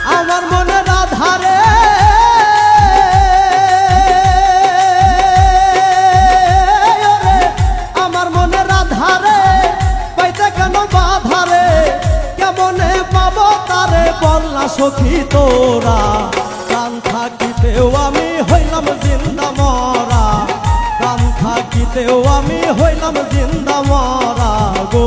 আমার মনে রাধারে আমার মনে রাধারে পাইতে কেন বাধারে কেমনে পাবো তারে বললা সখী তোরা প্রাণ থাকিতেও আমি হইলাম জিন্দা মরা প্রাণ থাকিতেও আমি হইলাম জিন্দা মরা গো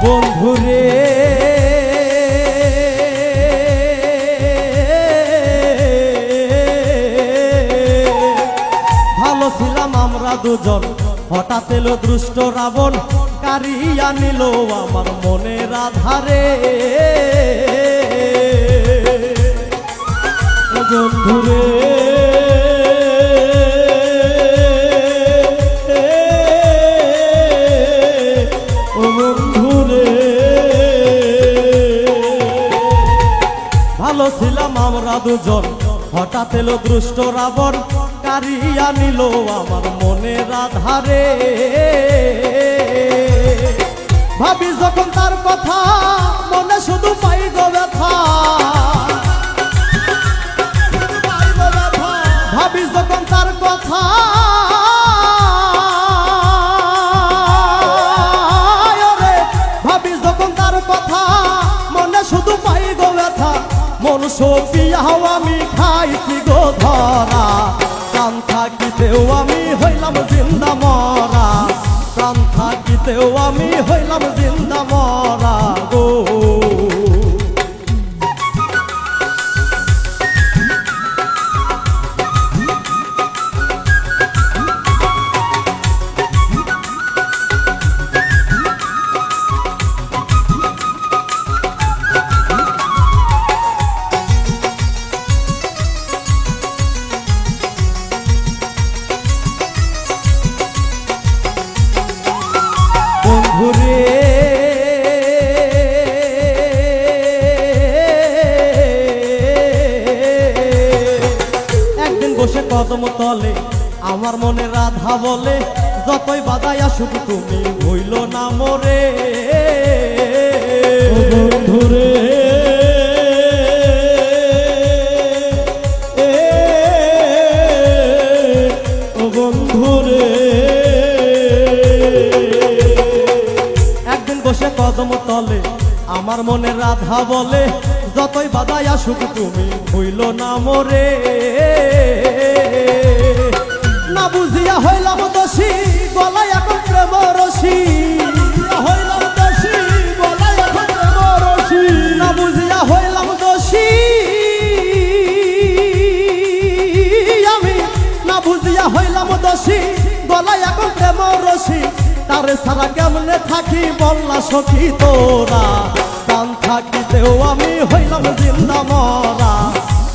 বন্ধুরে ভালো ছিলাম আমরা দুজন হঠাৎ এলো দুষ্ট রাবণ কারিয়া নিল আমার মনের আধারে বন্ধুরে ভালো ছিলাম আমরা দুজন হঠাৎ এলো দুষ্ট রাবণ কারিয়া নিল আমার মনের আধারে ভাবি যখন তার কথা মনে শুধু পাই গো ব্যথা ভাবি যখন তার কথা ভাবি যখন তার কথা মনে শুধু পাই গো ব্যথা মন সপিয়াও আমি খাইছি গো ধরা প্রাণ থাকিতেও আমি হইলাম জিন্দা মরা প্রাণ থাকিতেও আমি হইলাম জিন্দা মরা গো বন্ধুরে একদিন বসে কদম তলে আমার মনে রাধা বলে যতই বাধাই আসুক তুমি হইল না মোরে বন্ধুরে বন্ধুরে বসে কদম তলে আমার মনে রাধা বলে যতই বাধাই আসুক তুমি হইল না মোরে না বুঝিয়া হইলাম দোষী গলায় এখন প্রেম রশি হইলাম দোষী গলায় এখন প্রেম রশি না বুঝিয়া হইলাম দোষী আমি না বুঝিয়া হইলাম দোষী গলায় এখন প্রেম রশি তারে সারা কেমনে থাকি বললা সখী তোরা প্রাণ থাকিতেও আমি হইলাম জিন্দা মরা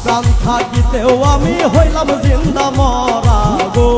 প্রাণ থাকিতেও আমি হইলাম জিন্দা মরা গো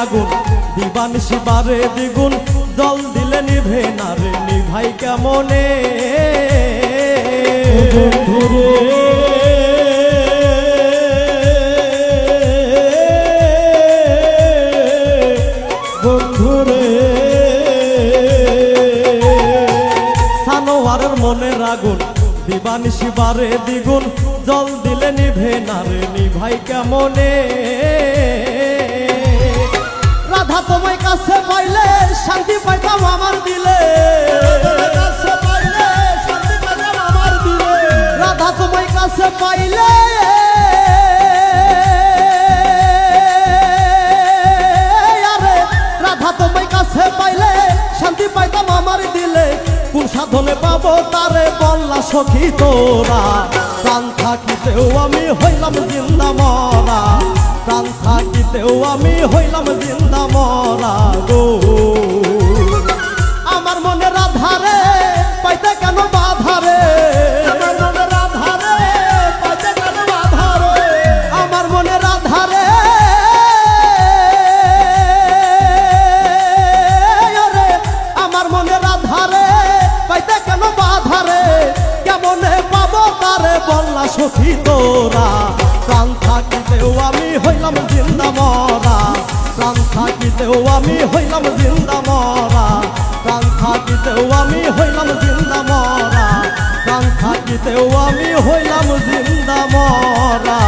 আগুন দিবানিশি বারে দ্বিগুণ জল দিলে নিভে না রে নিভাই কেমনে বন্ধুরে সানোয়ারের মনের আগুন দিবানিশি বারে দ্বিগুণ জল দিলে নিভে না রে নিভাই কেমনে রাধা তোমায় কাছে পাইলে শান্তি পাইতাম আমার দিলে রাধা তোমায় কাছে পাইলে আরে রাধা তোমায় কাছে পাইলে শান্তি পাইতাম আমার দিলে কোন সাধনে পাবো তারে বললা সখী তোরা প্রাণ থাকিতেও আমি হইলাম জিন্দা মরা প্রাণ থাকিতেও আমি হইলাম জিন্দা মরা গো আমার মনে রাধারে পাইতে কেন বাধারে আমার মনে রাধারে পাইতে কেন বাধারে আমার মনে রাধারে আরে আমার মনে রাধারে পাইতে কেন বাধারে কেমনে পাবো তারে বললা সখী তোরা প্রাণ থাকিতেও আমি হইলাম জিন্দা মরা প্রাণ থাকিতেও আমি হইলাম জিন্দা মরা প্রাণ থাকিতেও আমি হইলাম জিন্দা মরা প্রাণ থাকিতেও আমি হইলাম জিন্দা মরা